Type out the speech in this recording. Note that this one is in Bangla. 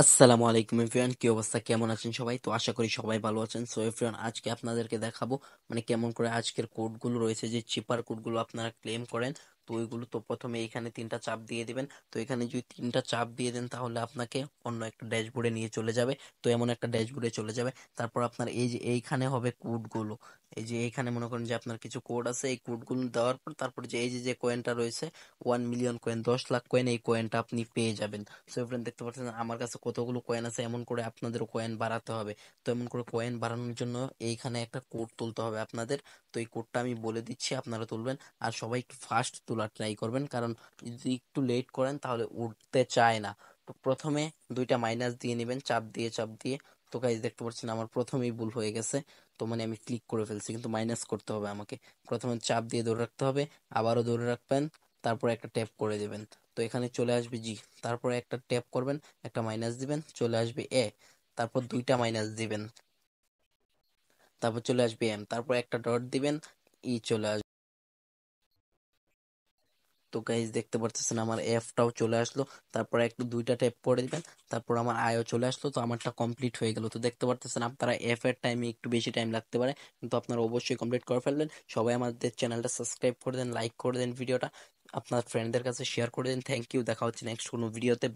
আসসালামু আলাইকুম এভরিওয়ান, কি অবস্থা, কেমন আছেন সবাই? তো আশা করি সবাই ভালো আছেন। সো এভরিওয়ান, আজকে আপনাদেরকে দেখাবো মানে কেমন করে আজকের কোডগুলো রয়েছে, যে চিপার কোডগুলো আপনারা ক্লেম করেন। তো ওইগুলো তো প্রথমে এইখানে তিনটা চাপ দিয়ে দিবেন। তো এখানে যদি তিনটা চাপ দিয়ে দেন তাহলে আপনাকে অন্য একটা ড্যাশবোর্ডে নিয়ে চলে যাবে। তো এমন একটা ড্যাশবোর্ডে চলে যাবে। তারপর আপনার এই যে এইখানে হবে কোডগুলো। এই যে এইখানে মনে করেন যে আপনার কিছু কোড আছে, এই কোডগুলো দেওয়ার পর তারপর যে এই যে যে কয়েনটা রয়েছে 1 মিলিয়ন কয়েন, 10 লাখ কয়েন, এই কয়েনটা আপনি পেয়ে যাবেন। সো ফ্রেন্ড, দেখতে পাচ্ছেন আমার কাছে কতগুলো কয়েন আছে। এমন করে আপনাদেরও কয়েন বাড়াতে হবে। তো এমন করে কয়েন বাড়ানোর জন্য এইখানে একটা কোড তুলতে হবে আপনাদের। তো এই কোডটা আমি বলে দিচ্ছি, আপনারা তুলবেন। আর সবাই একটু ফাস্ট তোলার ট্রাই করবেন, কারণ যদি একটু লেট করেন তাহলে উঠতে চায় না। তো প্রথমে দুইটা মাইনাস দিয়ে নেবেন, চাপ দিয়ে চাপ দিয়ে। তো গাইজ দেখতে পাচ্ছেন আমার প্রথমেই ভুল হয়ে গেছে। তো মানে আমি ক্লিক করে ফেলছি, কিন্তু মাইনাস করতে হবে আমাকে। প্রথমে চাপ দিয়ে ধরে রাখতে হবে, আবারও ধরে রাখবেন, তারপর একটা ট্যাপ করে দেবেন। তো এখানে চলে আসবে জি। তারপরে একটা ট্যাপ করবেন, একটা মাইনাস দিবেন, চলে আসবে এ। তারপর দুইটা মাইনাস দিবেন, তারপর চলে আসবে এম, তারপর একটা ডট দিবেন, ই চলে আসবে। তো গাইজ দেখতে পারতেছেন আমার এফটাও চলে আসলো। তারপর একটু দুইটা ট্যাপ করে দিবেন, তারপর আমার আয়ও চলে আসলো। তো আমারটা কমপ্লিট হয়ে গেল। তো দেখতে পারতেছেন আপনারা এফ এর টাইমে একটু বেশি টাইম লাগতে পারে, কিন্তু আপনারা অবশ্যই কমপ্লিট করে ফেলবেন। সবাই আমাদের চ্যানেলটা সাবস্ক্রাইব করে দেন, লাইক করে দেন, ভিডিওটা আপনার ফ্রেন্ডদের কাছে শেয়ার করে দেন। থ্যাংক ইউ, দেখা হচ্ছে নেক্সট কোনো ভিডিওতে।